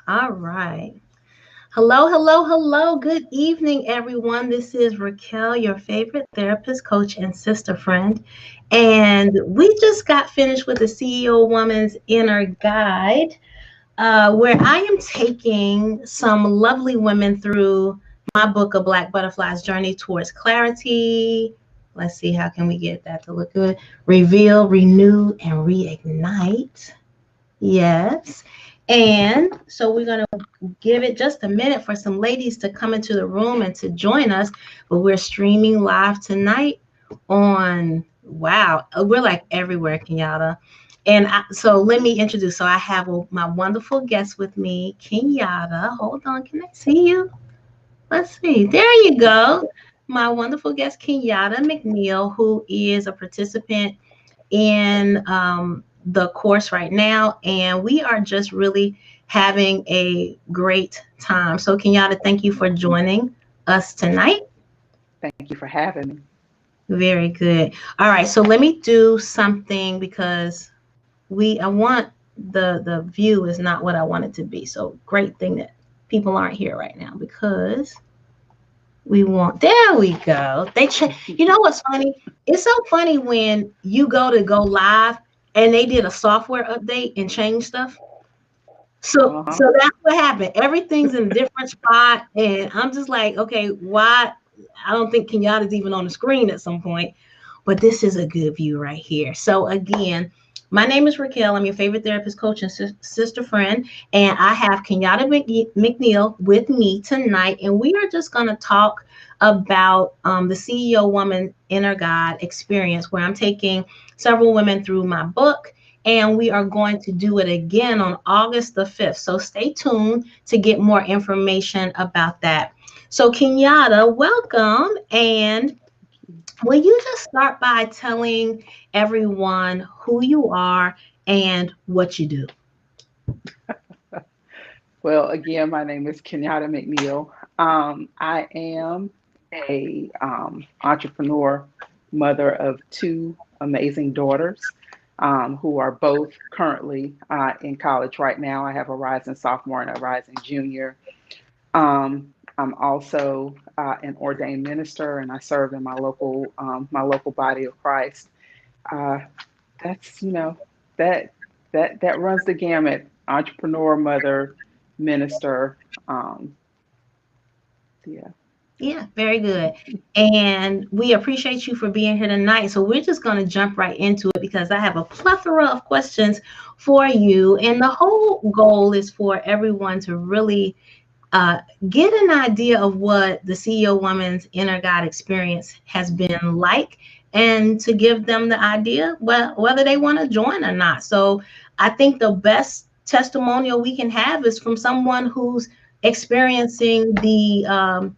All right. Hello, hello, hello. Good evening, everyone. This is Raquel, your favorite therapist, coach, and sister friend. And we just got finished with the CEO Woman's Inner Guide, where I am taking some lovely women through my book, A Black Butterfly's Journey Towards Clarity. Let's see, how can we get that to look good? Reveal, renew, and reignite. Yes. And so we're going to give it just a minute for some ladies to come into the room and to join us. But we're streaming live tonight on, wow, we're like everywhere, Kenyatta. And so let me introduce. So I have my wonderful guest with me, Kenyatta. Hold on, can I see you? Let's see. There you go. My wonderful guest, Kenyatta McNeil, who is a participant in the course right now, and we are just really having a great time. So, Kenyatta, thank you for joining us tonight. Thank you for having me. Very good. All right, so let me do something because I want the view is not what I want it to be. So, great thing that people aren't here right now because there we go. You know what's funny? It's so funny when you go live and they did a software update and changed stuff. So that's what happened. Everything's in a different spot. And I'm just like, okay, why? I don't think Kenyatta's even on the screen at some point, but this is a good view right here. So again, my name is Raquel. I'm your favorite therapist, coach, and sister friend. And I have Kenyatta McNeil with me tonight. And we are just going to talk about the CEO Woman Inner God experience, where I'm taking several women through my book. And we are going to do it again on August the 5th. So stay tuned to get more information about that. So Kenyatta, welcome. And will you just start by telling everyone who you are and what you do? Well, again, my name is Kenyatta McNeil. I am a entrepreneur, mother of two amazing daughters who are both currently in college right now. I have a rising sophomore and a rising junior. I'm also an ordained minister, and I serve in my local body of Christ. Uh, that's that that runs the gamut: entrepreneur, mother, minister. Um, yeah. Yeah, very good. And we appreciate you for being here tonight. So we're just going to jump right into it because I have a plethora of questions for you. And the whole goal is for everyone to really uh, get an idea of what the CEO Woman's Inner God experience has been like, and to give them the idea whether they want to join or not. So I think the best testimonial we can have is from someone who's experiencing the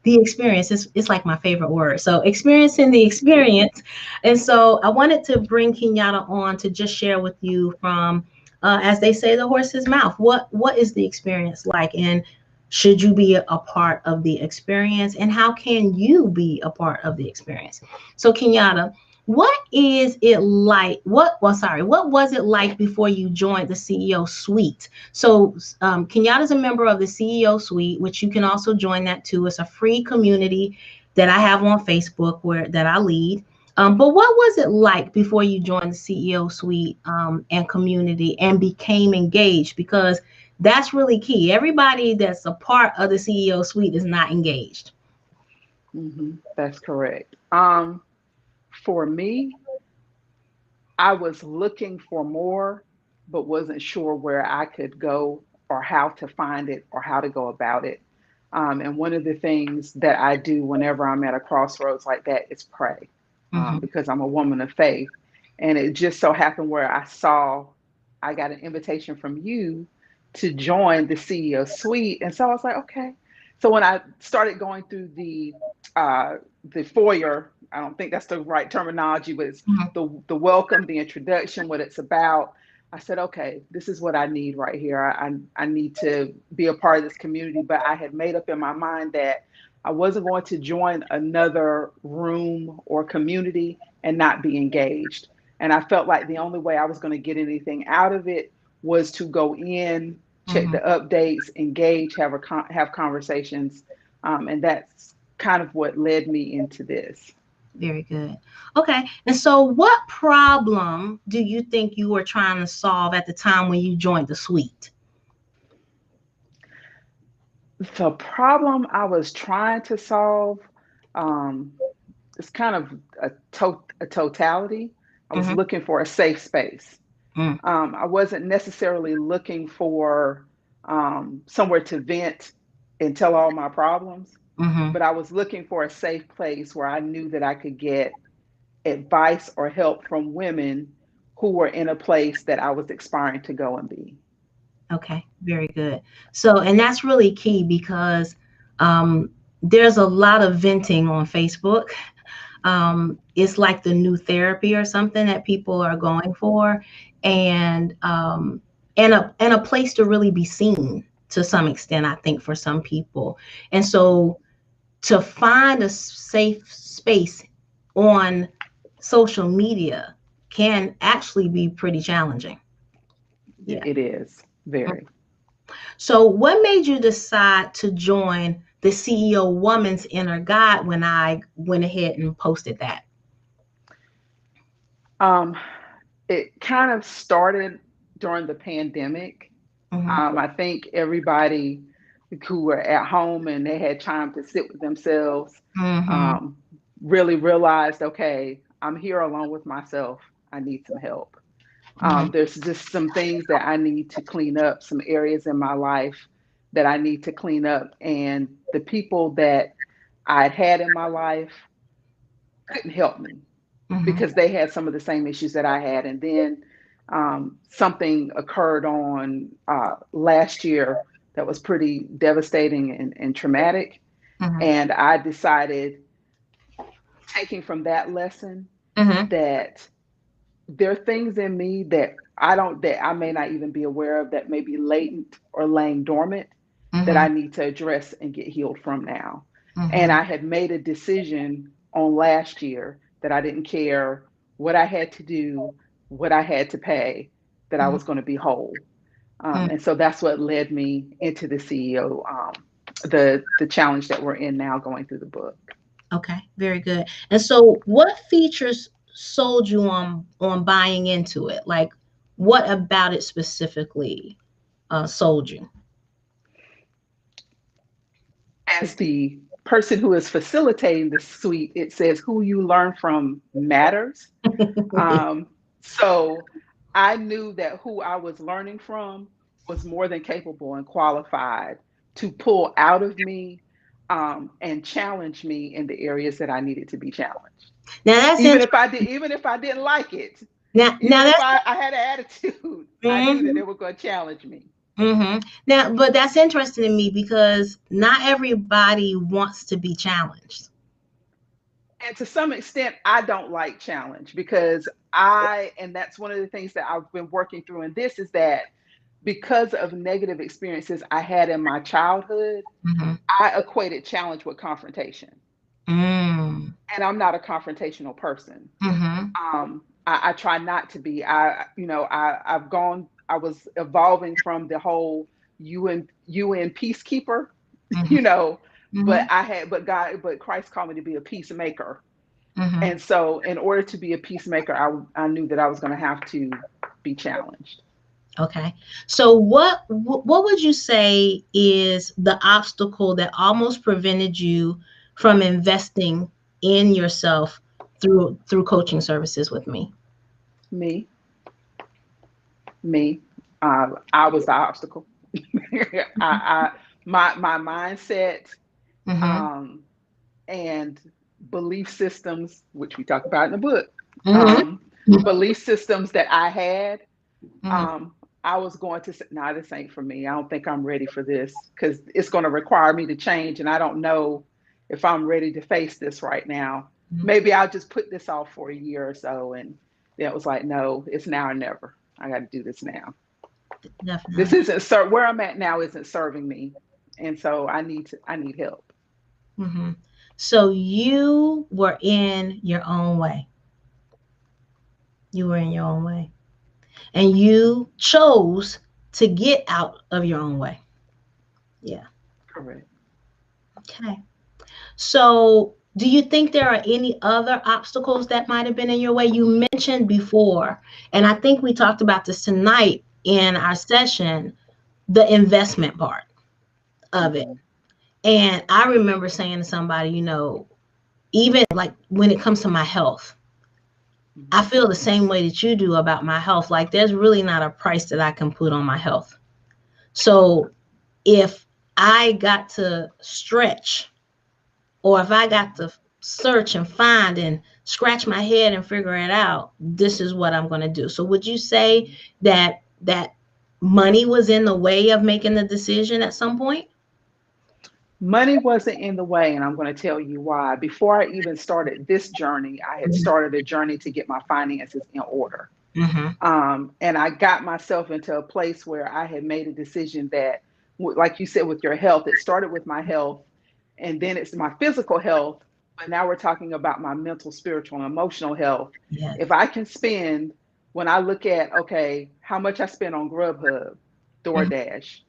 experience. It's like my favorite word. So experiencing the experience. And so I wanted to bring Kenyatta on to just share with you from, as they say, the horse's mouth. What is the experience like? And should you be a part of the experience? And how can you be a part of the experience? So Kenyatta, what is it like? What was it like before you joined the CEO suite? So Kenyatta is a member of the CEO suite, which you can also join that too. It's a free community that I have on Facebook that I lead. But what was it like before you joined the CEO suite and community and became engaged? Because that's really key. Everybody that's a part of the CEO suite is not engaged. That's correct. For me, I was looking for more, but wasn't sure where I could go or how to find it or how to go about it. And one of the things that I do whenever I'm at a crossroads like that is pray, Hmm. because I'm a woman of faith. And it just so happened where I got an invitation from you to join the CEO suite. And so I was like, okay. So when I started going through the foyer, I don't think that's the right terminology, but it's the welcome, the introduction, what it's about. I said, okay, this is what I need right here. I need to be a part of this community, but I had made up in my mind that I wasn't going to join another room or community and not be engaged. And I felt like the only way I was going to get anything out of it was to go in, check the updates, engage, have conversations, and that's kind of what led me into this. Very good. Okay. And so what problem do you think you were trying to solve at the time when you joined the suite? The problem I was trying to solve, um, is kind of a totality. I was Mm-hmm. looking for a safe space. Mm. I wasn't necessarily looking for somewhere to vent and tell all my problems, Mm-hmm. but I was looking for a safe place where I knew that I could get advice or help from women who were in a place that I was aspiring to go and be. Okay. Very good. So, and that's really key because um, there's a lot of venting on Facebook. It's like the new therapy or something that people are going for, and and a place to really be seen to some extent, I think, for some people. And so to find a safe space on social media can actually be pretty challenging. Yeah. It is very. So what made you decide to join the CEO Woman's Inner Guide when I went ahead and posted that? Um, it kind of started during the pandemic. Mm-hmm. I think everybody who were at home and they had time to sit with themselves, Mm-hmm. um, really realized, okay, I'm here alone with myself. I need some help. Mm-hmm. There's just some things that I need to clean up, some areas in my life that I need to clean up. And the people that I'd had in my life couldn't help me Mm-hmm. because they had some of the same issues that I had. And then something occurred on last year that was pretty devastating and traumatic. Mm-hmm. And I decided, taking from that lesson, Mm-hmm. that there are things in me that I may not even be aware of, that may be latent or laying dormant, that Mm-hmm. I need to address and get healed from now. And Mm-hmm. I had made a decision on last year that I didn't care what I had to do, what I had to pay, that I Mm-hmm. was going to be whole. And so that's what led me into the CEO, the challenge that we're in now, going through the book. Okay, very good. And so what features sold you on buying into it? Like what about it specifically sold you? As the person who is facilitating the suite, it says who you learn from matters. Um, so I knew that who I was learning from was more than capable and qualified to pull out of me, and challenge me in the areas that I needed to be challenged. Now that's interesting. Even if I didn't like it, Now even if that's I had an attitude, I knew that they mhm, were going to challenge me. now, but that's interesting to me because not everybody wants to be challenged. And to some extent, I don't like challenge because and that's one of the things that I've been working through in this, is that because of negative experiences I had in my childhood, Mm-hmm. I equated challenge with confrontation. Mm. And I'm not a confrontational person. Mm-hmm. I try not to be. I was evolving from the whole UN peacekeeper, Mm-hmm. you know, Mm-hmm. but Christ called me to be a peacemaker. Mm-hmm. And so in order to be a peacemaker, I knew that I was going to have to be challenged. Okay. So what would you say is the obstacle that almost prevented you from investing in yourself through coaching services with me? Me, me, I was the obstacle. I my mindset, Mm-hmm. um, and belief systems, which we talk about in the book, Mm-hmm. um, belief systems that I had, Mm-hmm. um, I was going to say, nah, this ain't for me. I don't think I'm ready for this because it's going to require me to change. And I don't know if I'm ready to face this right now. Mhm. Maybe I'll just put this off for a year or so. And then it was like, no, it's now or never. I got to do this now. This Definitely. isn't where I'm at now isn't serving me. And so I need help. Hmm. So you were in your own way. You were in your own way. And you chose to get out of your own way. Yeah. Correct. Okay. So, do you think there are any other obstacles that might have been in your way? You mentioned before, and I think we talked about this tonight in our session, the investment part of it. Mm-hmm. And I remember saying to somebody, even like when it comes to my health, Mm-hmm. I feel the same way that you do about my health. Like, there's really not a price that I can put on my health. So, if I got to stretch, or if I got to search and find and scratch my head and figure it out, this is what I'm going to do. So would you say that money was in the way of making the decision at some point? Money wasn't in the way, and I'm going to tell you why. Before I even started this journey, I had Mm-hmm. started a journey to get my finances in order. Mm-hmm. And I got myself into a place where I had made a decision that, like you said, with your health, it started with my health, and then it's my physical health. But now we're talking about my mental, spiritual, and emotional health. Yes. If I can spend, when I look at, okay, how much I spend on Grubhub, Mm-hmm. DoorDash,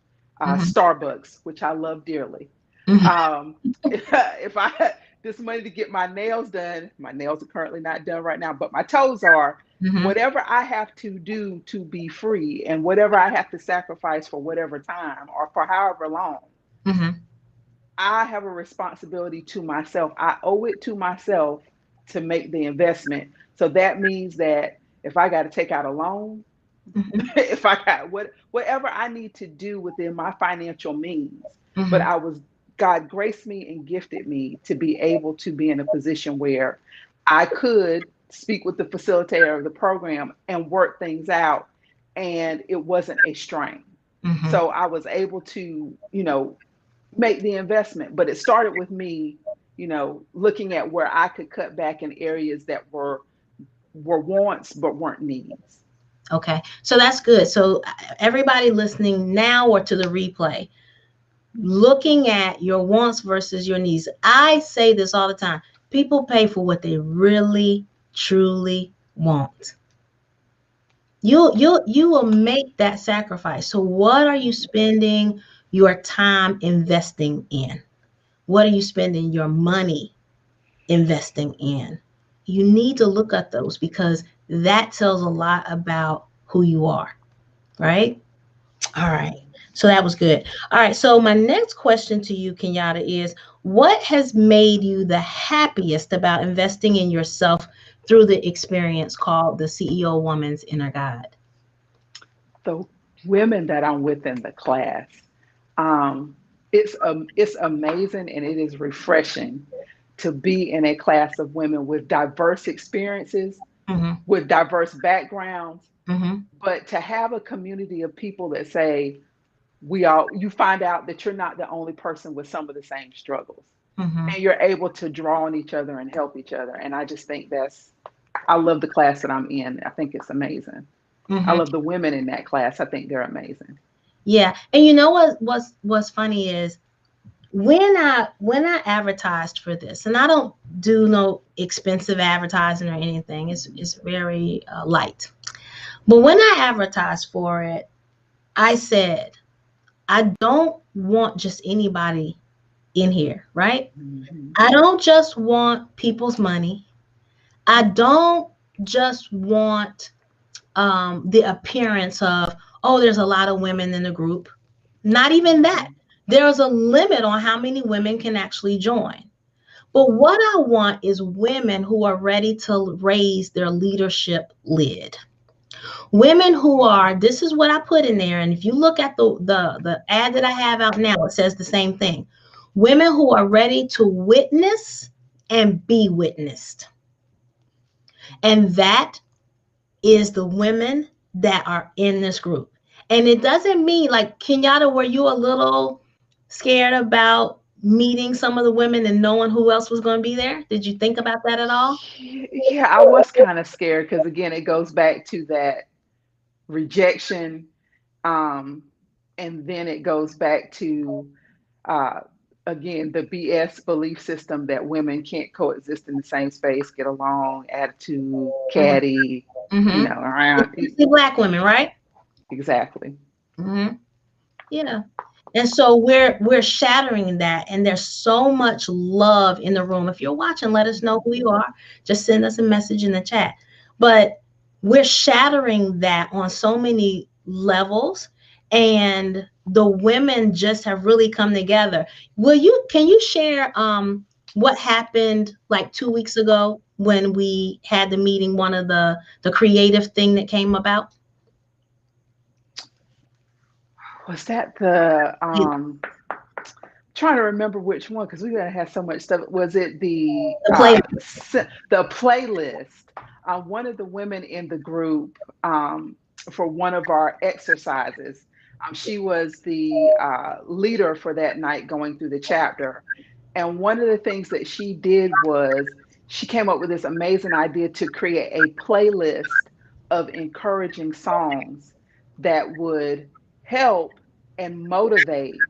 Mm-hmm. Starbucks, which I love dearly. Mm-hmm. If I had this money to get my nails done, my nails are currently not done right now, but my toes are. Mm-hmm. Whatever I have to do to be free and whatever I have to sacrifice for whatever time or for however long, Mm-hmm. I have a responsibility to myself. I owe it to myself to make the investment. So that means that if I got to take out a loan, Mm-hmm. if I got whatever I need to do within my financial means, but Mm-hmm. God graced me and gifted me to be able to be in a position where I could speak with the facilitator of the program and work things out, and it wasn't a strain. Mm-hmm. So I was able to, make the investment, but it started with me, looking at where I could cut back in areas that were wants but weren't needs. Okay. So that's good. So everybody listening now or to the replay, looking at your wants versus your needs. I say this all the time. People pay for what they really, truly want. You will make that sacrifice. So what are you spending your time investing in? What are you spending your money investing in? You need to look at those because that tells a lot about who you are, right? All right. So that was good. All right. So my next question to you, Kenyatta, is what has made you the happiest about investing in yourself through the experience called the CEO Woman's Inner Guide? The women that I'm with in the class, um, it's amazing and it is refreshing to be in a class of women with diverse experiences, Mm-hmm. with diverse backgrounds, Mm-hmm. but to have a community of people that say, we all, you find out that you're not the only person with some of the same struggles. Mm-hmm. And you're able to draw on each other and help each other. And I just think I love the class that I'm in. I think it's amazing. I Mm-hmm. love the women in that class. I think they're amazing. Yeah. And you know what's funny is when I advertised for this, and I don't do no expensive advertising or anything. It's very light. But when I advertised for it, I said, I don't want just anybody in here, right? Mhm. I don't just want people's money. I don't just want the appearance of, oh, there's a lot of women in the group. Not even that. Mhm. There's a limit on how many women can actually join. But what I want is women who are ready to raise their leadership lid. Women who are, this is what I put in there. And if you look at the ad that I have out now, it says the same thing. Women who are ready to witness and be witnessed. And that is the women that are in this group. And it doesn't mean, like, Kenyatta, were you a little scared about meeting some of the women and knowing who else was going to be there? Did you think about that at all? Yeah, I was kind of scared because again, it goes back to that rejection, um, and then it goes back to uh, again the BS belief system that women can't coexist in the same space, get along, attitude, Mm-hmm. catty, Mm-hmm. around Especially Black women, right? exactly. Mm-hmm. Yeah. And so we're shattering that, and there's so much love in the room. If you're watching, let us know who you are. Just send us a message in the chat. But we're shattering that on so many levels, and the women just have really come together. Can you share what happened like 2 weeks ago when we had the meeting, one of the creative thing that came about? Was that the trying to remember which one because we gotta have so much stuff. Was it The play. the playlist? One of the women in the group for one of our exercises, she was the leader for that night going through the chapter. And one of the things that she did was she came up with this amazing idea to create a playlist of encouraging songs that would help and motivate.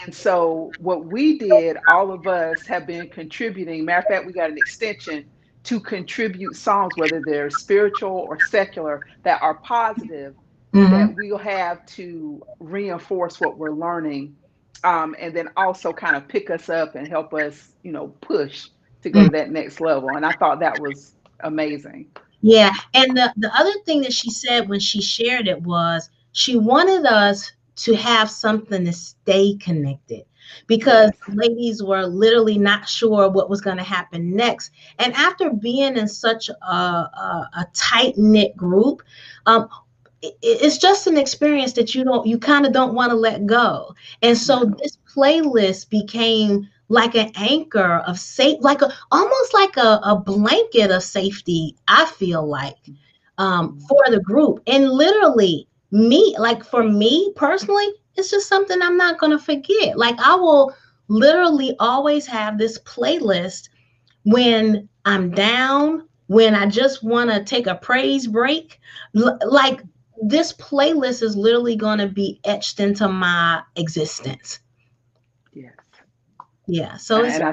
And so, what we did, all of us have been contributing. Matter of fact, we got an extension to contribute songs, whether they're spiritual or secular, that are positive, Mm-hmm. that we'll have to reinforce what we're learning, and then also kind of pick us up and help us, push to go to that next level. And I thought that was amazing. Yeah, and the other thing that she said when she shared it was she wanted us to have something to stay connected, because Yes. ladies were literally not sure what was going to happen next. And after being in such a tight knit group, um, it's just an experience that you kind of don't want to let go. And so No. this playlist became like an anchor of safe, almost like a blanket of safety, I feel like, for the group. And literally me, like for me personally, it's just something I'm not going to forget. Like I will literally always have this playlist when I'm down, when I just want to take a praise break. Like this playlist is literally going to be etched into my existence. Yes. Yeah. So it's And I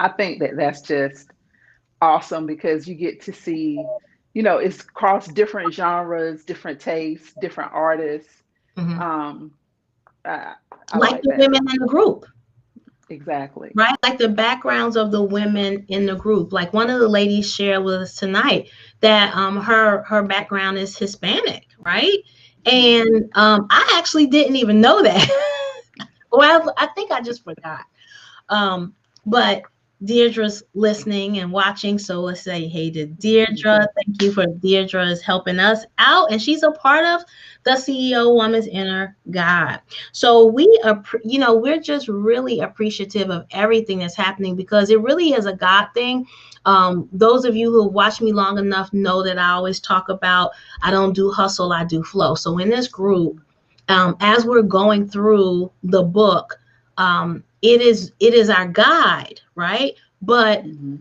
think that that's just awesome because you get to see, it's across different genres, different tastes, different artists. mhm. Um, I, I Like like the that. women in the group, Exactly. right? Like the backgrounds of the women in the group. Like one of the ladies shared with us tonight that her background is Hispanic, right? Mhm. And I actually didn't even know that. Well, I think I just forgot. But Deirdre's listening and watching, so let's say hey to Deirdre. Thank you for Deirdre's helping us out, and she's a part of the CEO Woman's Inner God. So we are, we're just really appreciative of everything that's happening because it really is a God thing. Those of you who have watched me long enough know that I always talk about I don't do hustle, I do flow. So in this group, as we're going through the book, it is our guide, right? But Mhm.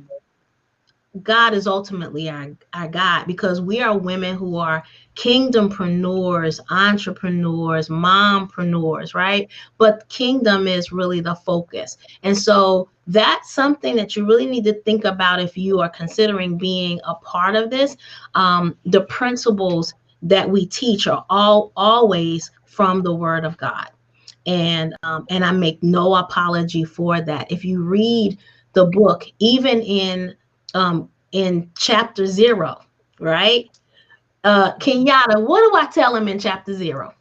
God is ultimately our guide because we are women who are kingdompreneurs, entrepreneurs, mompreneurs, right? But kingdom is really the focus. And so that's something that you really need to think about if you are considering being a part of this. The principles that we teach are always from the Word of God, and I make no apology for that. If you read the book, even in chapter 0, right? Kenyatta, what do I tell him in chapter 0?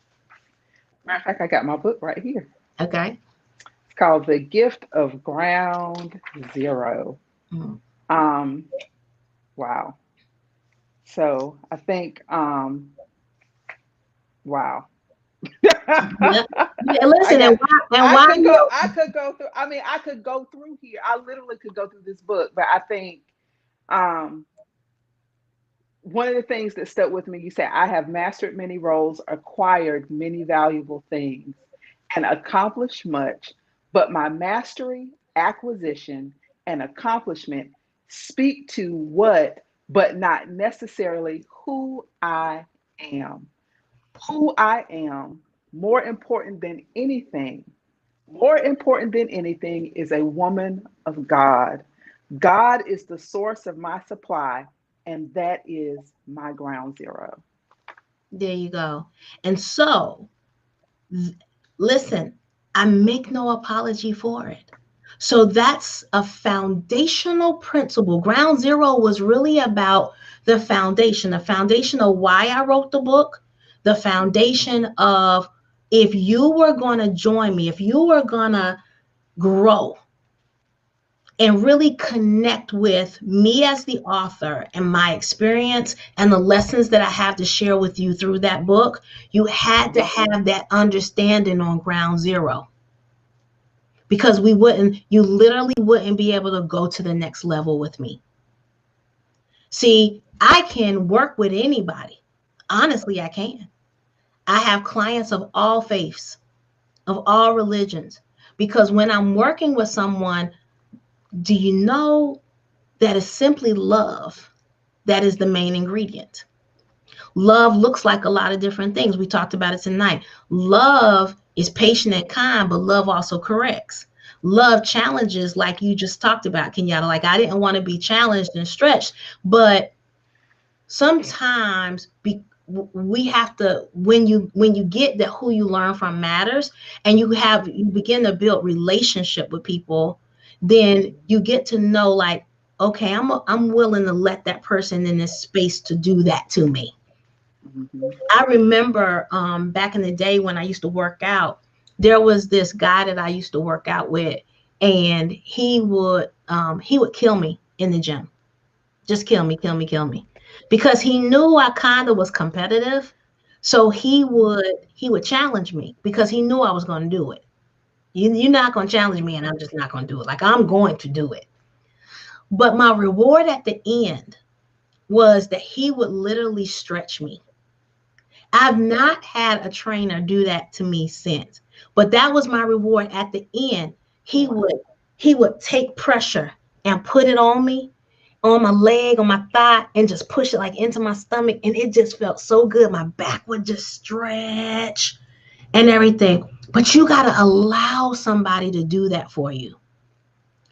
Matter of fact, I got my book right here. Okay. It's called The Gift of Ground Zero. Mm. Um, wow. So I think, wow. Yeah. Yeah, I listen, got, and why you I could go through, I mean, I could go through here. I literally could go through this book, but I think, um, one of the things that stuck with me, you said, I have mastered many roles, acquired many valuable things, and accomplished much, but my mastery, acquisition, and accomplishment speak to what, but not necessarily who I am. Who I am, more important than anything, more important than anything, is a woman of God. God is the source of my supply, and that is my ground zero. There you go. And so, listen, I make no apology for it. So that's a foundational principle. Ground zero was really about the foundation of why I wrote the book, the foundation of if you were going to join me, if you were going to grow and really connect with me as the author and my experience and the lessons that I have to share with you through that book, you had to have that understanding on ground zero. Because you literally wouldn't be able to go to the next level with me. See, I can work with anybody. Honestly, I can. I have clients of all faiths, of all religions, because when I'm working with someone, do you know that is simply love? That is the main ingredient. Love looks like a lot of different things. We talked about it tonight. Love is patient and kind, but love also corrects. Love challenges, like you just talked about, Kenyatta. Like, I didn't want to be challenged and stretched, but sometimes we have to, when you get that who you learn from matters, and you begin to build relationship with people, then you get to know, like, okay, I'm willing to let that person in this space to do that to me. Mm-hmm. I remember back in the day when I used to work out, there was this guy that I used to work out with, and he would kill me in the gym. Just kill me, because he knew I kind of was competitive. So he would challenge me because he knew I was going to do it. You're not going to challenge me, and I'm just not going to do it. Like, I'm going to do it. But my reward at the end was that he would literally stretch me. I've not had a trainer do that to me since, but that was my reward at the end. He would take pressure and put it on me, on my leg, on my thigh, and just push it like into my stomach, and it just felt so good. My back would just stretch and everything. But you got to allow somebody to do that for you.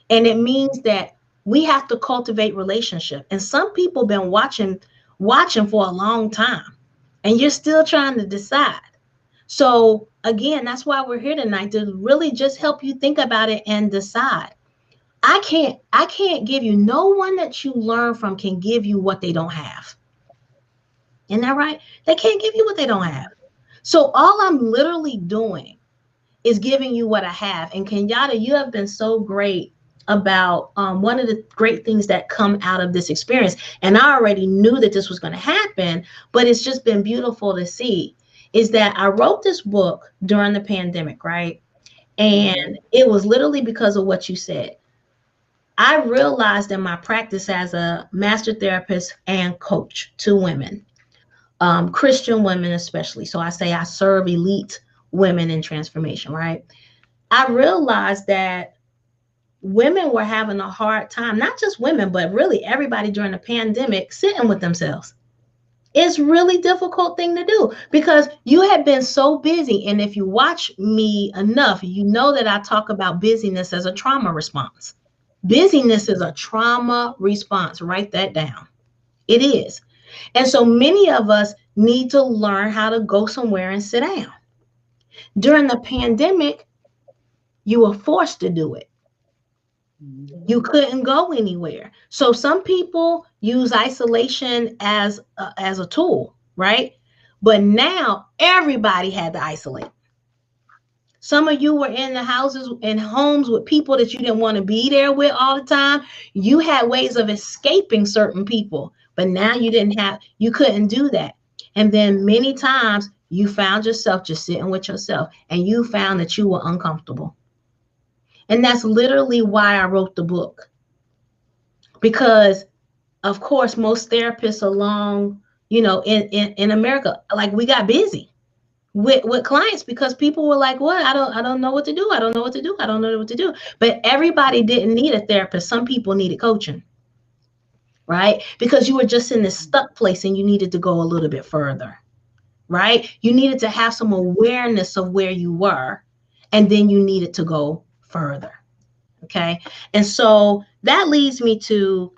And it means that we have to cultivate relationship. And some people been watching for a long time, and you're still trying to decide. So again, that's why we're here tonight, to really just help you think about it and decide. I can't give you, no one that you learn from can give you what they don't have. Isn't that right? They can't give you what they don't have. So all I'm literally doing is giving you what I have. And Kenyatta, you have been so great about one of the great things that come out of this experience. And I already knew that this was going to happen, but it's just been beautiful to see, is that I wrote this book during the pandemic, right? And it was literally because of what you said. I realized in my practice as a master therapist and coach to women, Christian women especially. So I say I serve elite women in transformation, right? I realized that women were having a hard time, not just women, but really everybody during the pandemic, sitting with themselves. It's really difficult thing to do because you have been so busy. And if you watch me enough, you know that I talk about busyness as a trauma response. Busyness is a trauma response. Write that down. It is. And so many of us need to learn how to go somewhere and sit down. During the pandemic, you were forced to do it. You couldn't go anywhere. So some people use isolation as a tool, right? But now everybody had to isolate. Some of you were in the houses and homes with people that you didn't want to be there with all the time. You had ways of escaping certain people, but now you couldn't do that. And then many times you found yourself just sitting with yourself, and you found that you were uncomfortable. And that's literally why I wrote the book. Because of course, most therapists along, in America, like we got busy with clients because people were like, what? I don't know what to do. I don't know what to do. I don't know what to do. But everybody didn't need a therapist. Some people needed coaching, right? Because you were just in this stuck place and you needed to go a little bit further, right? You needed to have some awareness of where you were, and then you needed to go further. Okay. And so that leads me to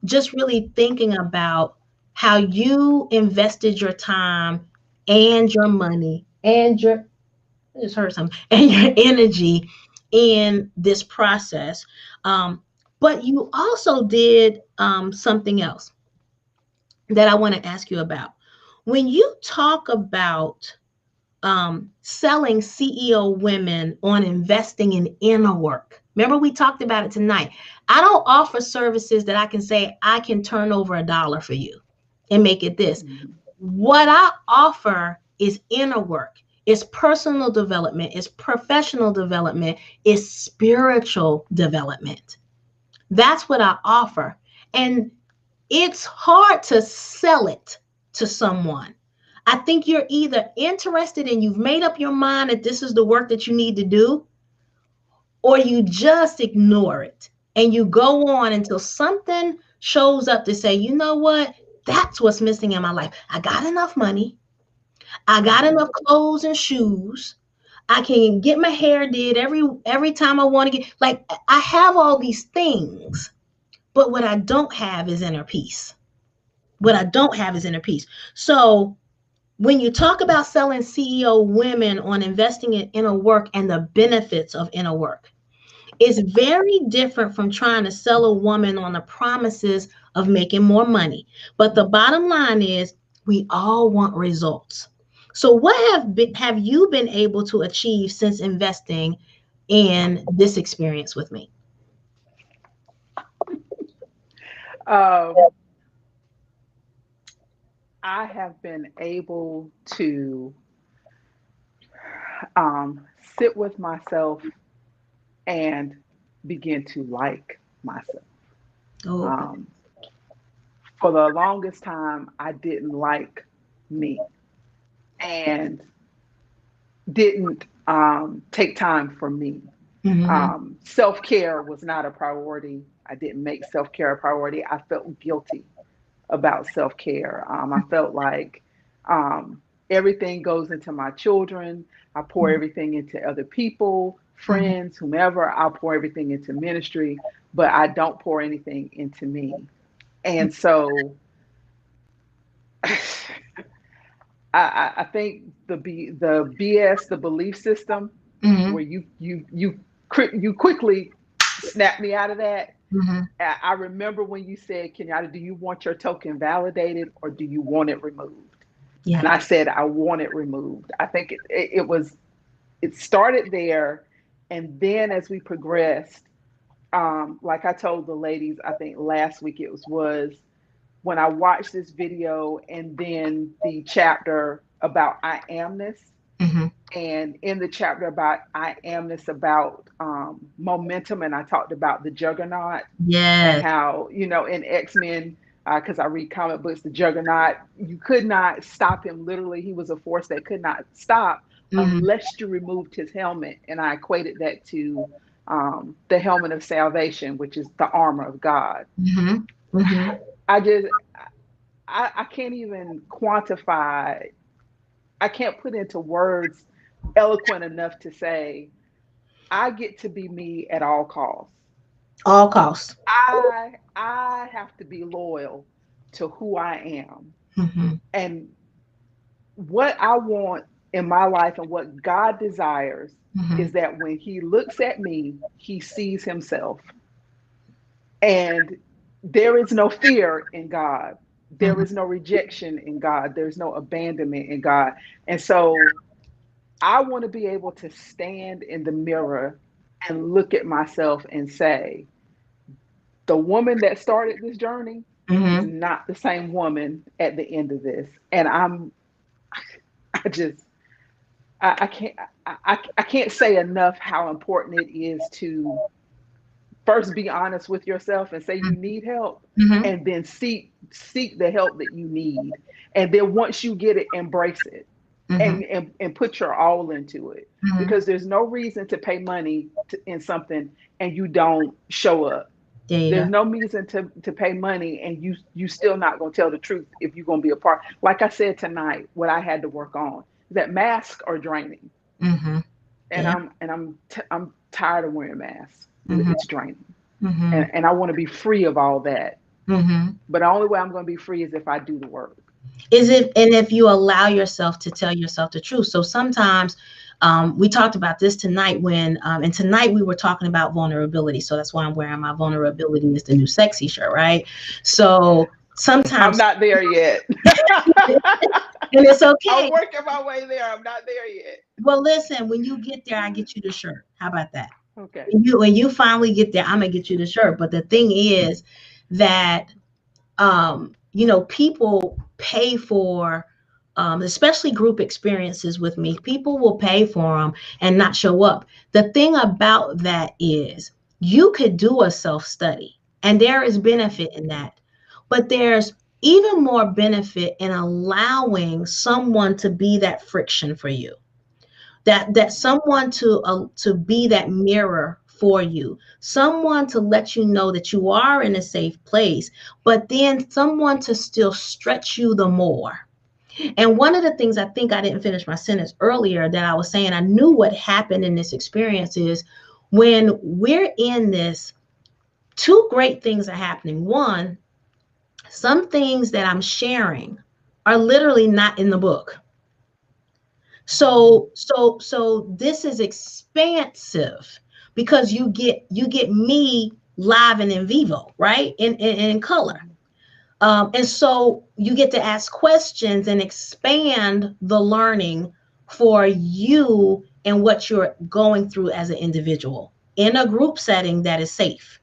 just really thinking about how you invested your time and your money and your, I just heard something, and your energy in this process. But you also did something else that I want to ask you about. When you talk about selling CEO women on investing in inner work. Remember, we talked about it tonight. I don't offer services that I can say I can turn over $1 for you and make it this. What I offer is inner work. It's personal development. It's professional development. It's spiritual development. That's what I offer. And it's hard to sell it to someone. I think you're either interested and you've made up your mind that this is the work that you need to do, or you just ignore it and you go on until something shows up to say, you know what? That's what's missing in my life. I got enough money. I got enough clothes and shoes. I can get my hair did every time I want to get, like, I have all these things, but what I don't have is inner peace. What I don't have is inner peace. So when you talk about selling CEO women on investing in inner work and the benefits of inner work, it's very different from trying to sell a woman on the promises of making more money. But the bottom line is we all want results. So what have you been able to achieve since investing in this experience with me? I have been able to sit with myself and begin to like myself. Oh, Um, for the longest time, I didn't like me and didn't take time for me. mm-hmm. Self-care was not a priority. I didn't make self-care a priority. I felt guilty about self-care. I felt like everything goes into my children. I pour everything into other people, Mm-hmm. friends, whomever. I'll pour everything into ministry, but I don't pour anything into me. And so I think the BS, the belief system, Mm-hmm. where you quickly snap me out of that. Mm-hmm. I remember when you said, Kenyatta, do you want your token validated or do you want it removed? Yeah. And I said, I want it removed. I think it started there. And then as we progressed, like I told the ladies, I think last week was when I watched this video and then the chapter about I amness. Mm-hmm. And in the chapter about I amness, about momentum, and I talked about the juggernaut and Yes. how, in X-Men, because I read comic books, the juggernaut, you could not stop him. Literally, he was a force that could not stop Mm-hmm. unless you removed his helmet. And I equated that to the helmet of salvation, which is the armor of God. Mm-hmm. Mm-hmm. I just, I can't even quantify, I can't put into words eloquent enough to say, I get to be me at all costs. All costs. I have to be loyal to who I am. Mm-hmm. And what I want in my life and what God desires Mm-hmm. is that when he looks at me, he sees himself. And there is no fear in God. There Mm-hmm. is no rejection in God. There's no abandonment in God. And so I want to be able to stand in the mirror and look at myself and say, the woman that started this journey is Mm-hmm. not the same woman at the end of this. And I just, I can't say enough how important it is to first be honest with yourself and say you need help, Mm-hmm. and then seek the help that you need. And then once you get it, embrace it, Mm-hmm. and put your all into it. Mm-hmm. Because there's no reason to pay money in something and you don't show up. There you There's go. no reason to pay money and you still not gonna tell the truth if you're gonna be a part. Like I said tonight, what I had to work on is that masks are draining, Mm-hmm. and Yeah. I'm tired of wearing masks. Mm-hmm. It's draining, Mm-hmm. and I want to be free of all that. Mm-hmm. But the only way I'm going to be free is if I do the work. Is it, and if you allow yourself to tell yourself the truth. So sometimes we talked about this tonight and tonight we were talking about vulnerability. So that's why I'm wearing my vulnerability is the new sexy shirt, right? So I'm sometimes, not there yet. and it's I'm okay. working my way there. I'm not there yet. Well, listen, when you get there, I get you the shirt. How about that? Okay. When you finally get there, I'm gonna get you the shirt. But the thing is that people pay for, especially group experiences with me. People will pay for them and not show up. The thing about that is you could do a self-study, and there is benefit in that. But there's even more benefit in allowing someone to be that friction for you, that someone to be that mirror for you, someone to let you know that you are in a safe place, but then someone to still stretch you the more. And one of the things, I think I didn't finish my sentence earlier, that I was saying I knew what happened in this experience is when we're in this, two great things are happening. One, some things that I'm sharing are literally not in the book. So this is expansive because you get me live and in vivo, right? In color. And so you get to ask questions and expand the learning for you and what you're going through as an individual in a group setting that is safe.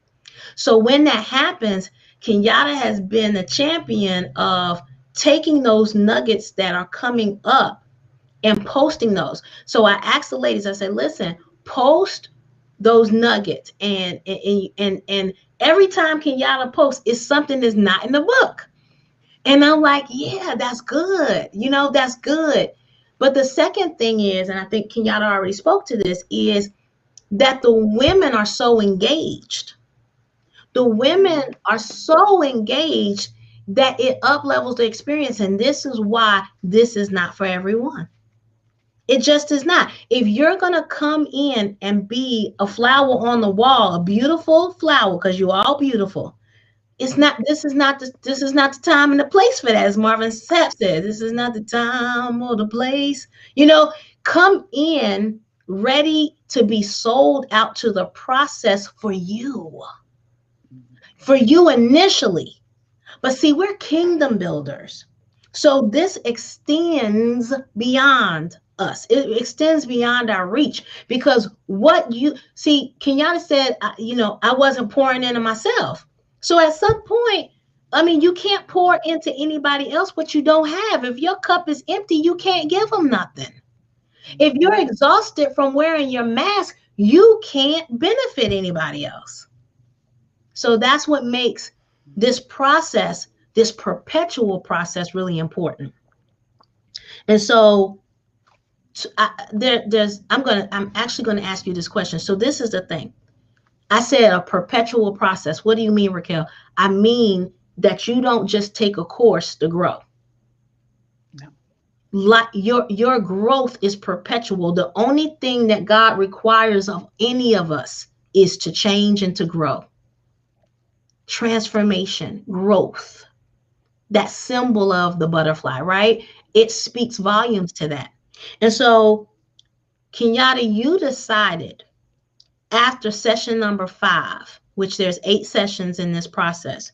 So when that happens, Kenyatta has been a champion of taking those nuggets that are coming up and posting those. So I asked the ladies, I said, listen, post those nuggets. And every time Kenyatta posts, it's something that's not in the book. And I'm like, yeah, that's good. That's good. But the second thing is, and I think Kenyatta already spoke to this, is that the women are so engaged. The women are so engaged that it up levels the experience. And this is why this is not for everyone. It just is not. If you're going to come in and be a flower on the wall, a beautiful flower, because you're all beautiful, this is not the time and the place for that. As Marvin Sapp said, this is not the time or the place. Come in ready to be sold out to the process for you initially. But see, we're kingdom builders. So this extends beyond us. It extends beyond our reach, because what you see, Kenyatta said, I wasn't pouring into myself. So at some point, I mean, you can't pour into anybody else what you don't have. If your cup is empty, you can't give them nothing. If you're exhausted from wearing your mask, you can't benefit anybody else. So that's what makes this process, this perpetual process, really important. And so I'm actually going to ask you this question. So this is the thing. I said a perpetual process. What do you mean, Raquel? I mean that you don't just take a course to grow. No. Like your growth is perpetual. The only thing that God requires of any of us is to change and to grow. Transformation, growth. That symbol of the butterfly, right? It speaks volumes to that. And so, Kenyatta, you decided after session number 5, which there's 8 sessions in this process,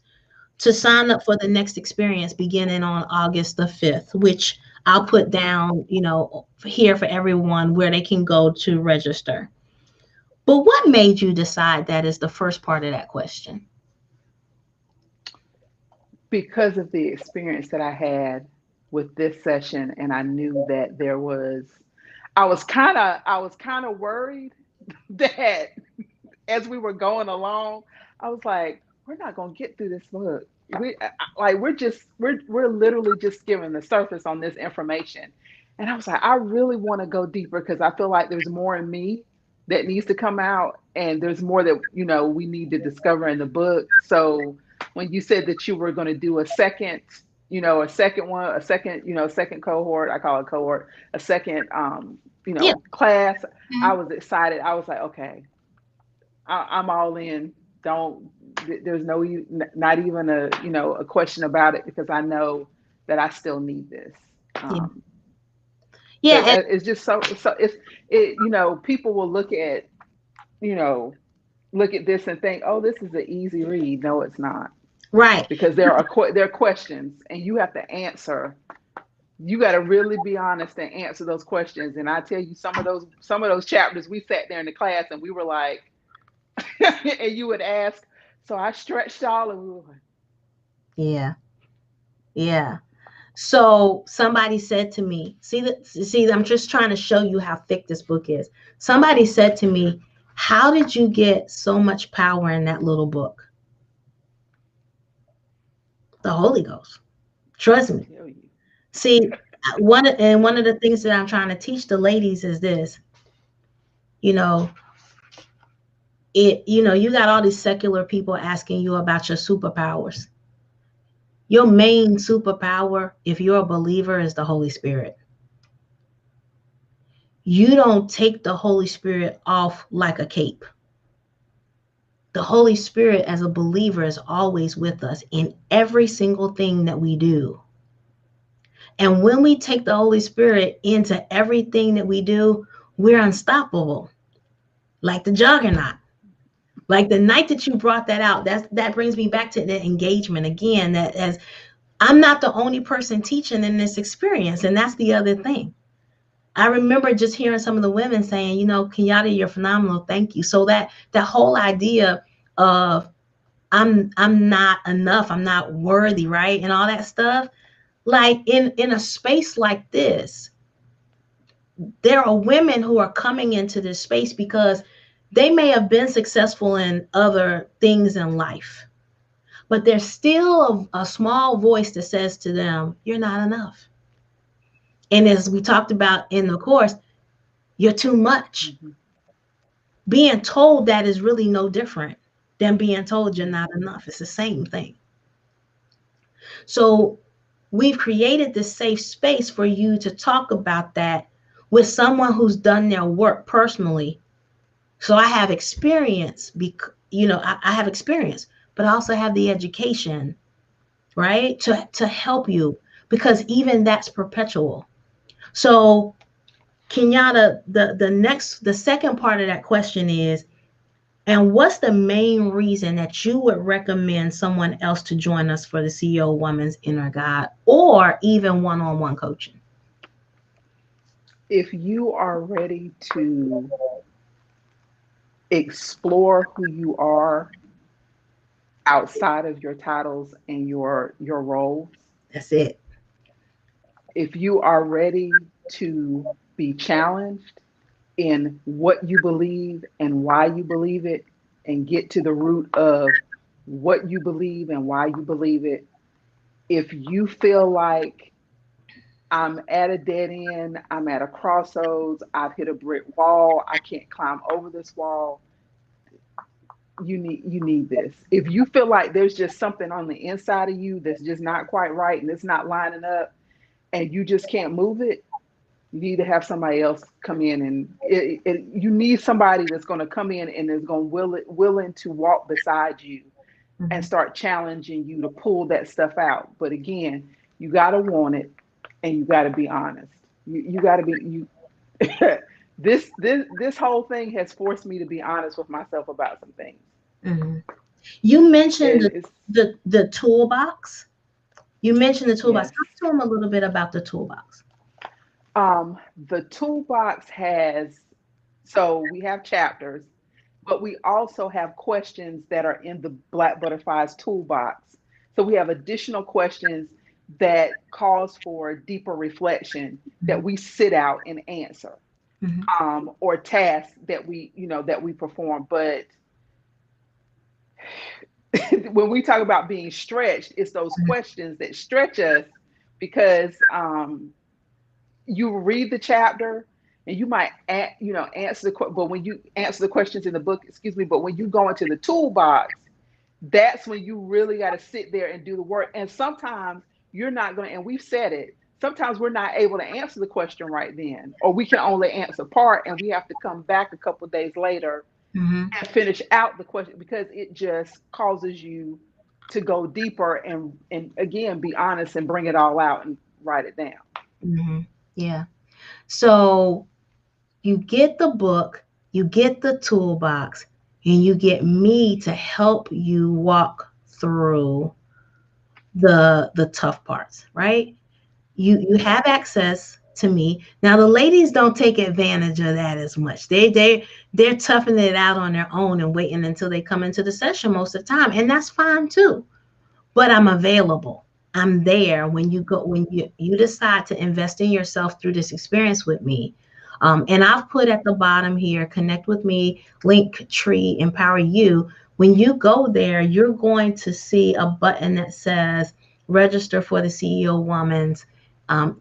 to sign up for the next experience beginning on August the 5th, which I'll put down, here for everyone where they can go to register. But what made you decide that is the first part of that question? Because of the experience that I had with this session, and I knew that I was kind of worried that as we were going along, I was like, we're not gonna get through this book. We're literally just skimming the surface on this information. And I was like, I really want to go deeper because I feel like there's more in me that needs to come out, and there's more that we need to discover in the book. So when you said that you were going to do a second, a second one, a second, second cohort, I call it cohort, a second, Yeah. class, I Mhm. was excited. I was like, okay, I'm all in. Don't there's no not even a question about it, because I know that I still need this. Yeah. Um, Yeah. because it's just so it people will you know look at this and think, oh, this is an easy read. No, it's not, Right. because there are questions, and you have to answer. You got to really be honest and answer those questions. And I tell you, some of those chapters, we sat there in the class and we were like, and you would ask. So I stretched all, and we were like, Yeah. Yeah. So somebody said to me, see, I'm just trying to show you how thick this book is. Somebody said to me, how did you get so much power in that little book? The Holy Ghost. Trust I me. tell you. See, one of the things that I'm trying to teach the ladies is this, you know, you got all these secular people asking you about your superpowers. Your main superpower, if you're a believer, is the Holy Spirit. You don't take the Holy Spirit off like a cape. The Holy Spirit, as a believer, is always with us in every single thing that we do. And when we take the Holy Spirit into everything that we do, we're unstoppable, like the juggernaut. Like the night that you brought that out, that brings me back to the engagement again. That as I'm not the only person teaching in this experience, and that's the other thing. I remember just hearing some of the women saying, Kenyatta, you're phenomenal. Thank you. So that whole idea of I'm not enough, I'm not worthy, right? And all that stuff. Like in a space like this, there are women who are coming into this space because they may have been successful in other things in life, but there's still a small voice that says to them, you're not enough. And as we talked about in the course, you're too much. Mhm. Being told that is really no different than being told you're not Mhm. enough. It's the same thing. So we've created this safe space for you to talk about that with someone who's done their work personally. So I have experience, I have experience, but I also have the education, right? To help you, because even that's perpetual. So Kenyatta, the second part of that question is, and what's the main reason that you would recommend someone else to join us for the CEO Woman's Inner God, or even one-on-one coaching? If you are ready to explore who you are outside of your titles and your roles, That's it. if you are ready to be challenged in what you believe and why you believe it, and get to the root of what you believe and why you believe it, if you feel like I'm at a dead end, I'm at a crossroads, I've hit a brick wall, I can't climb over this wall, you need this. If you feel like there's just something on the inside of you that's just not quite right and it's not lining up and you just can't move it, you need to have somebody else come in, and you need somebody that's going to come in and is going to willing to walk beside you and Mhm. start challenging you to pull that stuff out. But again, you got to want it, and you got to be honest. You got to be you. This whole thing has forced me to be honest with myself about some things, Mhm. You mentioned and the, it's the the toolbox. You mentioned the toolbox. yes. Talk to them a little bit about the toolbox. The toolbox has, so we have chapters, but we also have questions that are in the Black Butterflies toolbox. So we have additional questions that cause for deeper reflection that Mhm. we sit out and answer, Mhm. or tasks that we perform. But when we talk about being stretched, it's those questions that stretch us because you read the chapter and you might answer but when you answer the questions in the book, excuse me, but when you go into the toolbox, that's when you really got to sit there and do the work. And sometimes you're not going to, and we've said it, sometimes we're not able to answer the question right then, or we can only answer part and we have to come back a couple of days later Mm-hmm. and finish out the question because it just causes you to go deeper and again be honest and bring it all out and write it down. Mm-hmm. Yeah. So you get the book, you get the toolbox, and you get me to help you walk through the tough parts, right? You have access to me. Now the ladies don't take advantage of that as much. They're toughing it out on their own and waiting until they come into the session most of the time, and that's fine too. But I'm available. I'm there when you decide to invest in yourself through this experience with me. And I've put at the bottom here, connect with me, link tree, empower you. When you go there, you're going to see a button that says register for the CEO Woman's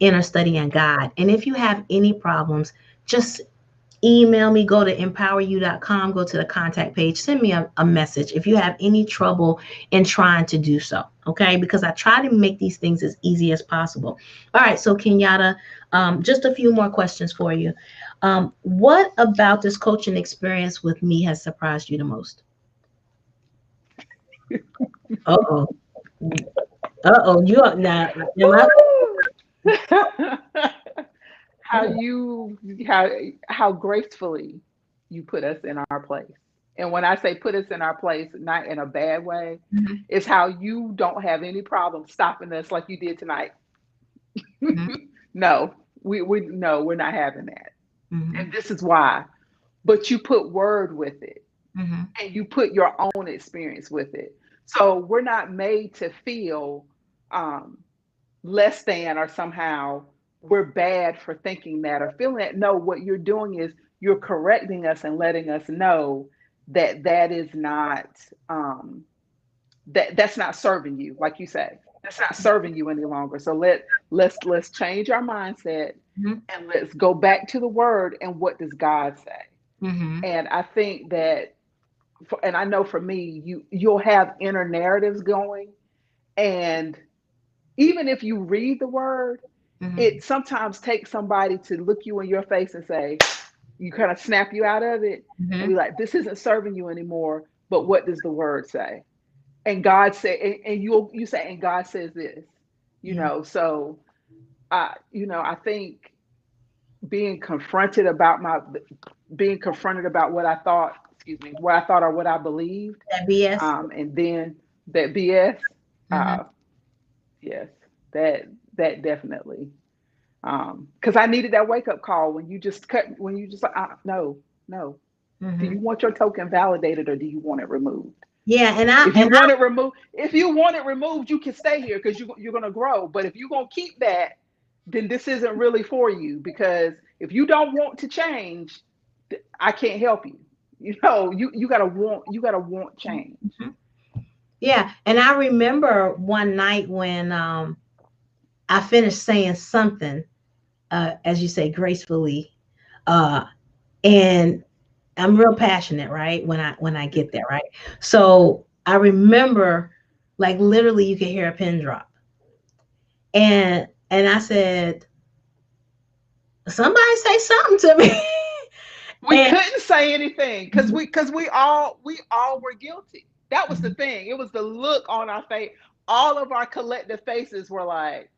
Inner Study and Guide. And if you have any problems, just email me, go to empoweryou.com, go to the contact page, send me a message if you have any trouble in trying to do so, okay? Because I try to make these things as easy as possible. All right, so Kenyatta, just a few more questions for you. What about this coaching experience with me has surprised you the most? Uh-oh. Uh-oh, you are now, am I? How gracefully you put us in our place. And when I say put us in our place, not in a bad way, Mhm, it's how you don't have any problem stopping us like you did tonight. mhm, No, we no, we're not having that. mhm, And this is why. But you put word with it mhm, and you put your own experience with it. So we're not made to feel um, less than or somehow we're bad for thinking that or feeling that. No, what you're doing is you're correcting us and letting us know that that is not that's not serving you, like you say. That's not serving you any longer. So let's change our mindset mhm, and let's go back to the word and what does God say? mhm, And I think that and I know for me, you'll have inner narratives going and even if you read the word, mhm, it sometimes takes somebody to look you in your face and say, you kind of snap you out of it and be mhm, like, this isn't serving you anymore. But what does the word say? And God say, and you say, and God says this, mhm. So I think being confronted about what I thought, excuse me, what I thought or what I believed, That BS? and then that BS, Mhm, uh, yes, that that definitely. Because I needed that wake up call when you just like, no, no. Do mhm. you want your token validated or do you want it removed? Yeah, If you want it removed, you can stay here because you're going to grow. But if you're going to keep that, then this isn't really for you because if you don't want to change, I can't help you. You gotta want change. Mhm. Yeah, and I remember one night when I finished saying something, as you say, gracefully, uh, and I'm real passionate, right? When I get there, right? So I remember, like literally, you could hear a pin drop, and I said, "Somebody say something to me," We and couldn't say anything because we all were guilty. That was the thing. It was the look on our face. All of our collective faces were like,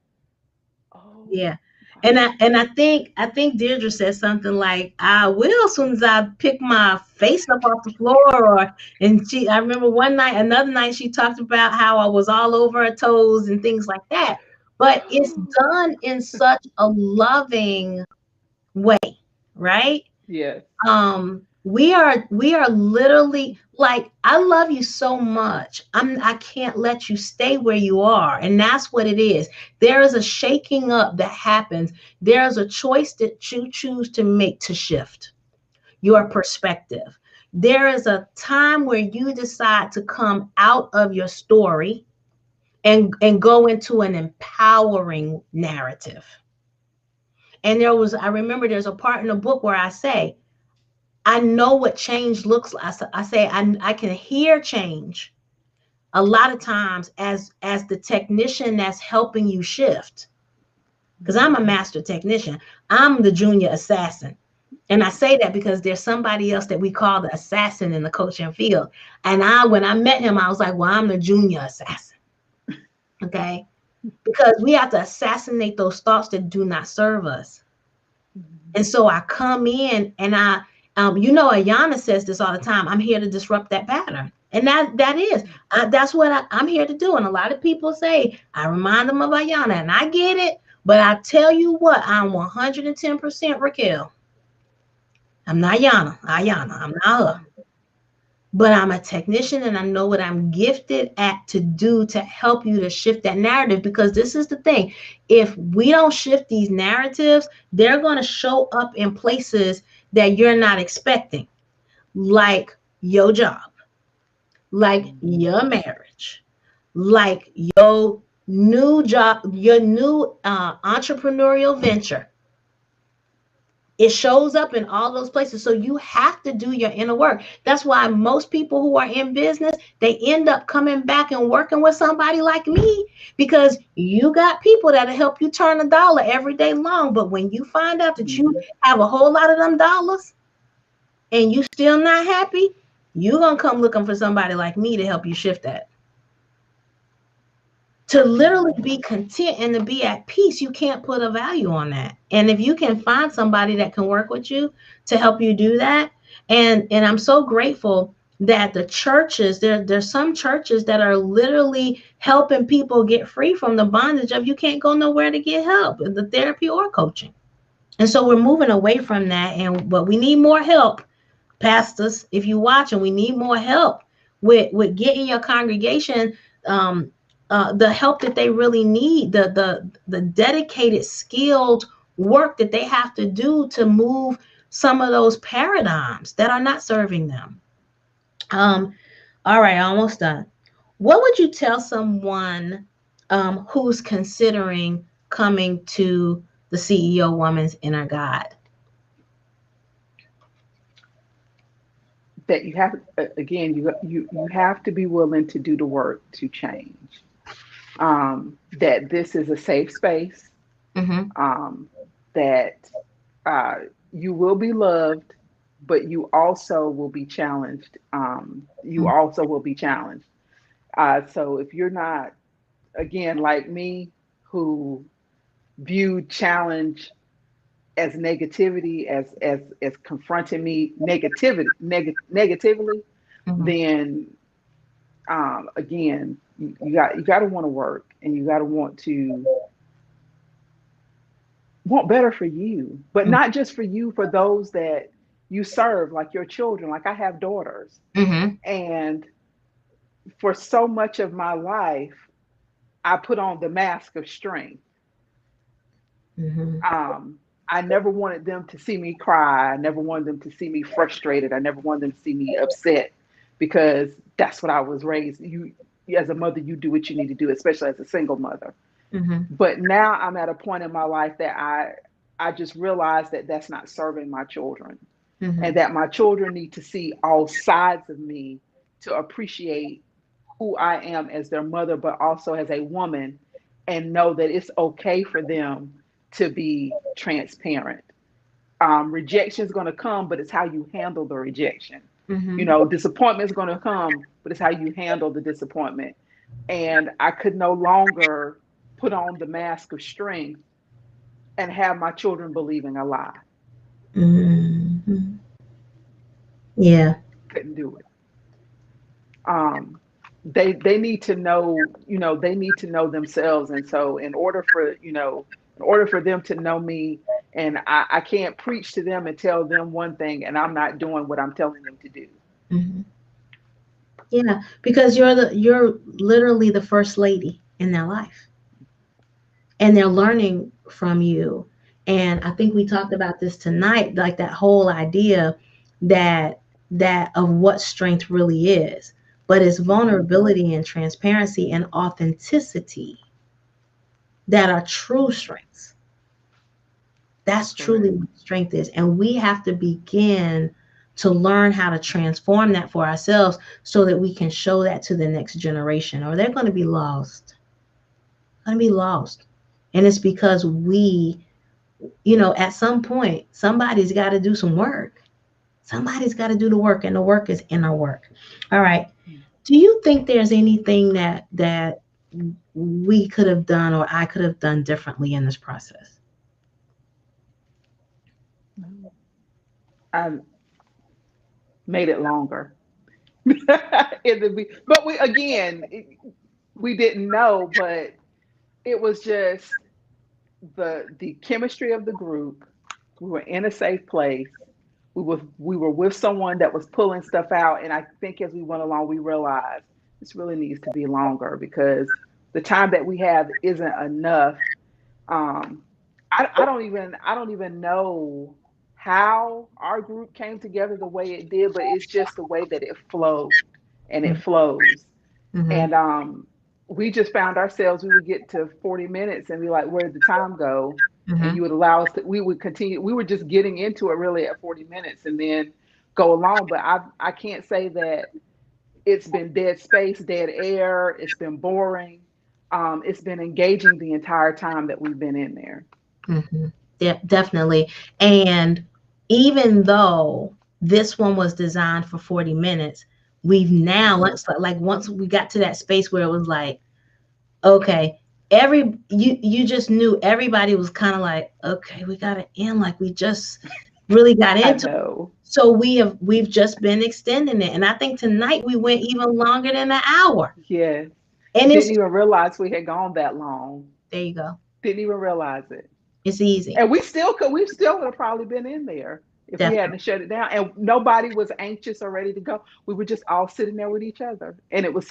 oh yeah. my And I think Deirdre said something like, "I will as soon as I pick my face up off the floor." I remember another night she talked about how I was all over her toes and things like that. But it's God. done in such a loving way, right? Yes. We are literally like, I love you so much, I can't let you stay where you are, and that's what it is. There is a shaking up that happens. There's a choice that you choose to make to shift your perspective. there is a time where you decide to come out of your story and go into an empowering narrative. And I remember there's a part in the book where I say, I know what change looks like. I say, I can hear change a lot of times as the technician that's helping you shift. Because I'm a master technician. I'm the junior assassin. And I say that because there's somebody else that we call the assassin in the coaching field. And when I met him, I was like, well, I'm the junior assassin. Okay. Because we have to assassinate those thoughts that do not serve us. And so I come in and Ayana says this all the time. I'm here to disrupt that pattern. And that's what I'm here to do. And a lot of people say, I remind them of Ayana, and I get it. But I tell you what, I'm 110% Raquel. I'm not Ayana. I'm not her. But I'm a technician, and I know what I'm gifted at to do to help you to shift that narrative. Because this is the thing. If we don't shift these narratives, they're going to show up in places that you're not expecting, like your job, like your marriage, like your new job, your new entrepreneurial venture. It shows up in all those places. So you have to do your inner work. That's why most people who are in business, they end up coming back and working with somebody like me, because you got people that'll help you turn a dollar every day long. But when you find out that you have a whole lot of them dollars and you still not happy, you're going to come looking for somebody like me to help you shift that. To literally be content and to be at peace, you can't put a value on that. And if you can find somebody that can work with you to help you do that, and I'm so grateful that the churches, there's some churches that are literally helping people get free from the bondage of you can't go nowhere to get help, the therapy or coaching. And so we're moving away from that, but we need more help. Pastors, if you watch, and we need more help with getting your congregation the help that they really need, the dedicated, skilled work that they have to do to move some of those paradigms that are not serving them. All right, almost done. What would you tell someone who's considering coming to the CEO Woman's Inner God? That you have, again, you have to be willing to do the work to change. That this is a safe space, that you will be loved, but you also will be challenged. So if you're not, again, like me, who viewed challenge as negativity, as confronting me negatively, then again, you got to want to work, and you got to want better for you, but not just for you, for those that you serve, like your children. Like I have daughters, and for so much of my life, I put on the mask of strength. I never wanted them to see me cry. I never wanted them to see me frustrated. I never wanted them to see me upset, because that's what I was raised. You, as a mother, you do what you need to do, especially as a single mother. But now I'm at a point in my life that I just realized that that's not serving my children, and that my children need to see all sides of me to appreciate who I am as their mother, but also as a woman, and know that it's okay for them to be transparent. Rejection is going to come, but it's how you handle the rejection. Disappointment is going to come, but it's how you handle the disappointment. And I could no longer put on the mask of strength and have my children believing a lie. Yeah. Couldn't do it. They need to know, they need to know themselves. And so in order for them to know me, and I can't preach to them and tell them one thing and I'm not doing what I'm telling them to do. Yeah, because you're literally the first lady in their life, and they're learning from you. And I think we talked about this tonight, like that whole idea that that of what strength really is, but it's vulnerability and transparency and authenticity that are true strengths. That's truly what strength is. And we have to begin to learn how to transform that for ourselves so that we can show that to the next generation, or they're going to be lost. Going to be lost. And it's because we, at some point, somebody's got to do some work. Somebody's got to do the work, and the work is in our work. All right. Do you think there's anything that we could have done or I could have done differently in this process? I made it longer. But we didn't know, but it was just the chemistry of the group. We were in a safe place. We were with someone that was pulling stuff out, and I think as we went along, we realized this really needs to be longer because the time that we have isn't enough. Um, I don't even know how our group came together the way it did, but it's just the way that it flowed and it flows. Mm-hmm. And we just found ourselves, we would get to 40 minutes and be like, where did the time go? And Mm-hmm. you would allow us to, we would continue. We were just getting into it really at 40 minutes and then go along. But I can't say that it's been dead space, dead air. It's been boring. It's been engaging the entire time that we've been in there. Mm-hmm. Yeah, definitely. And even though this one was designed for 40 minutes, we've now, like once we got to that space where it was like, okay, you just knew everybody was kind of like, okay, we gotta end, like we just really got I into it. know. So we've just been extending it. And I think tonight we went even longer than an hour. Yes. And Didn't it's even realize we had gone that long. there you go. Didn't even realize it. It's easy. And we still would have probably been in there if we Definitely. hadn't shut it down. And nobody was anxious or ready to go. We were just all sitting there with each other. And it was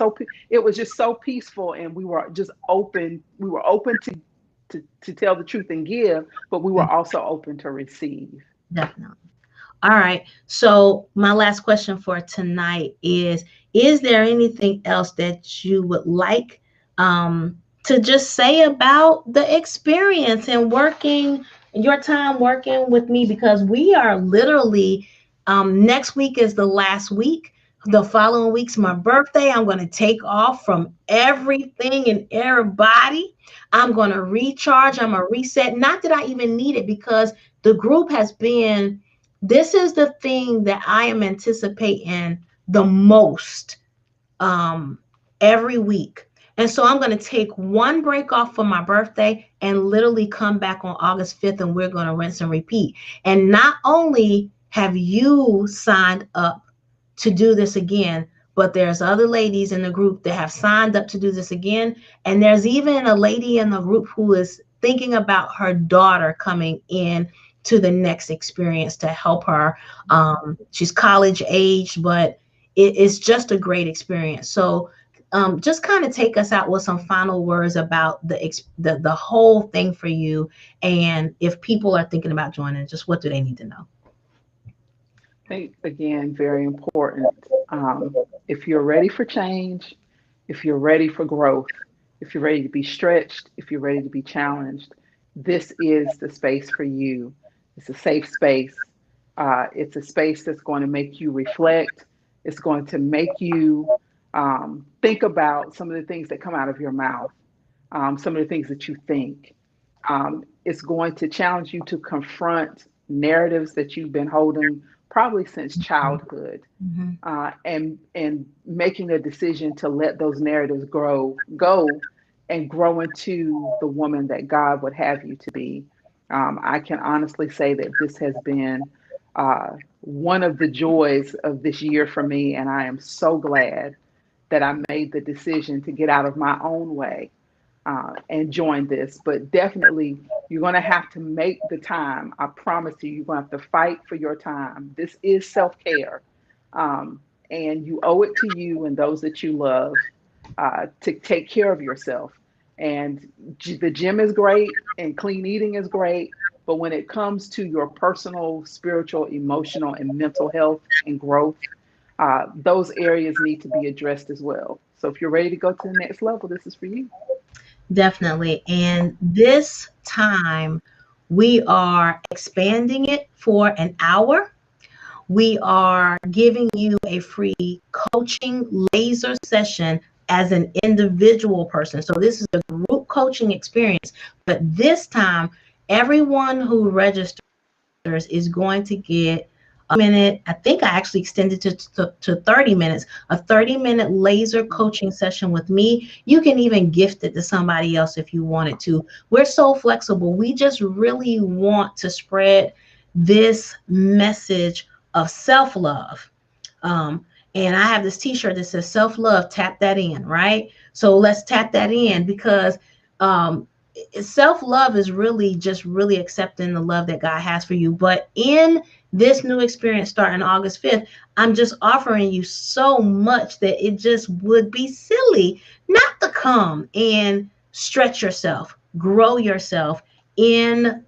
just so peaceful. And we were just open. We were open to tell the truth and give, but we were also open to receive. Definitely. All right. So my last question for tonight is there anything else that you would like to just say about the experience and working your time working with me? Because we are literally, next week is the last week. The following week's my birthday. I'm going to take off from everything and everybody. I'm going to recharge. I'm going to reset. Not that I even need it because the group has been, this is the thing that I am anticipating the most every week. And so I'm going to take one break off for my birthday and literally come back on August 5th and we're going to rinse and repeat. And not only have you signed up to do this again, but there's other ladies in the group that have signed up to do this again. And there's even a lady in the group who is thinking about her daughter coming in to the next experience to help her. She's college age, but it's just a great experience. So just kind of take us out with some final words about the whole thing for you. And if people are thinking about joining, just what do they need to know? I think, again, very important. If you're ready for change, if you're ready for growth, if you're ready to be stretched, if you're ready to be challenged, this is the space for you. It's a safe space. It's a space that's going to make you reflect. It's going to make you think about some of the things that come out of your mouth, some of the things that you think. It's going to challenge you to confront narratives that you've been holding probably since childhood, Mm-hmm. and making a decision to let those narratives go and grow into the woman that God would have you to be. I can honestly say that this has been one of the joys of this year for me, and I am so glad that I made the decision to get out of my own way and join this. But definitely, you're going to have to make the time. I promise you, you're going to have to fight for your time. This is self care. And you owe it to you and those that you love to take care of yourself. And the gym is great and clean eating is great, But when it comes to your personal, spiritual, emotional, and mental health and growth, those areas need to be addressed as well. So if you're ready to go to the next level, this is for you. Definitely. And this time we are expanding it for an hour. We are giving you a free coaching laser session as an individual person. So this is a group coaching experience, but this time everyone who registers is going to get a minute. I think I actually extended to 30 minutes, a 30-minute laser coaching session with me. You can even gift it to somebody else if you wanted to. We're so flexible. We just really want to spread this message of self-love. And I have this t-shirt that says self-love, tap that in, right? So let's tap that in, because self-love is really just really accepting the love that God has for you. But in this new experience starting August 5th, I'm just offering you so much that it just would be silly not to come and stretch yourself, grow yourself in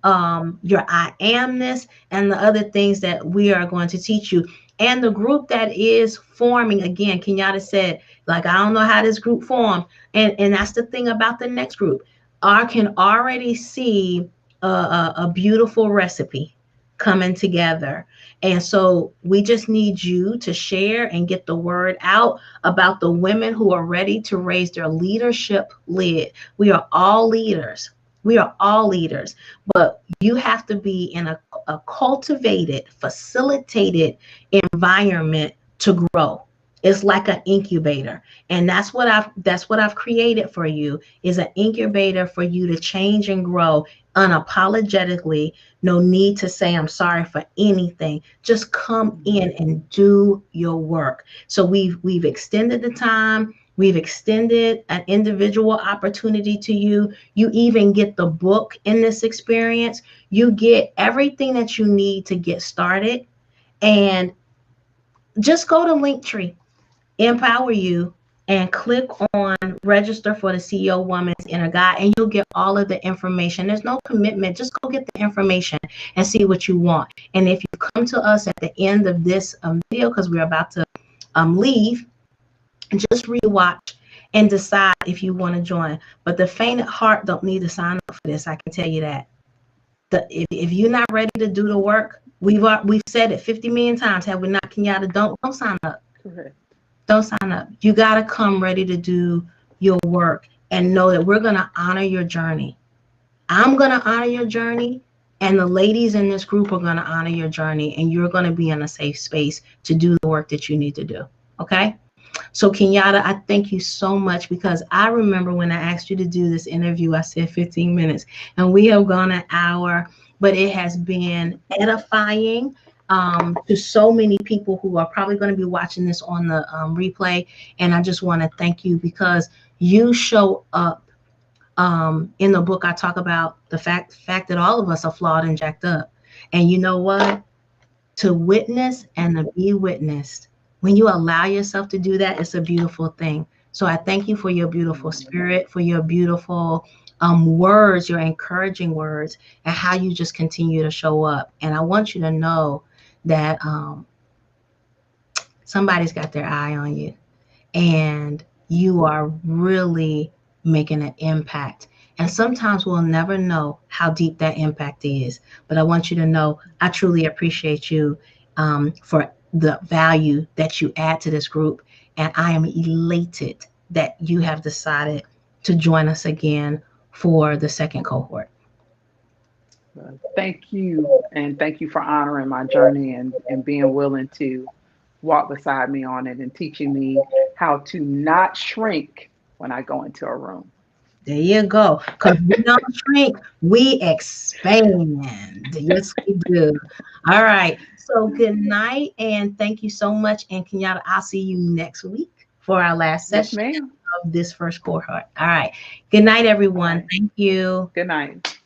your I amness and the other things that we are going to teach you. And the group that is forming, again, Kenyatta said, like, I don't know how this group formed. And that's the thing about the next group. I can already see a beautiful recipe coming together. And so we just need you to share and get the word out about the women who are ready to raise their leadership lid. We are all leaders. We are all leaders, but you have to be in a cultivated, facilitated environment to grow. It's like an incubator. And that's what I've created for you, is an incubator for you to change and grow unapologetically. No need to say I'm sorry for anything. Just come in and do your work. So we've extended the time. We've extended an individual opportunity to you. You even get the book in this experience. You get everything that you need to get started. And just go to Linktree, Empower You, and click on register for the CEO Woman's Inner Guide, and you'll get all of the information. There's no commitment. Just go get the information and see what you want. And if you come to us at the end of this video, because we're about to leave, just rewatch and decide if you want to join. But the faint at heart don't need to sign up for this. I can tell you that. If you're not ready to do the work, we've said it 50 million times, have we not, Kenyatta? Don't sign up. Correct. Don't sign up. You got to come ready to do your work and know that we're going to honor your journey. I'm going to honor your journey, and the ladies in this group are going to honor your journey, and you're going to be in a safe space to do the work that you need to do. Okay? So Kenyatta, I thank you so much, because I remember when I asked you to do this interview, I said 15 minutes, and we have gone an hour, but it has been edifying to so many people who are probably going to be watching this on the replay. And I just want to thank you, because you show up. In the book, I talk about the fact that all of us are flawed and jacked up. And you know what? To witness and to be witnessed, when you allow yourself to do that, it's a beautiful thing. So I thank you for your beautiful spirit, for your beautiful words, your encouraging words, and how you just continue to show up. And I want you to know that somebody's got their eye on you, and you are really making an impact. And sometimes we'll never know how deep that impact is. But I want you to know I truly appreciate you for the value that you add to this group. And I am elated that you have decided to join us again for the second cohort. Thank you. And thank you for honoring my journey and being willing to walk beside me on it and teaching me how to not shrink when I go into a room. There you go. Because we don't shrink, we expand. Yes, we do. All right. So good night, and thank you so much. And Kenyatta, I'll see you next week for our last session of this first cohort. All right. Good night, everyone. Thank you. Good night.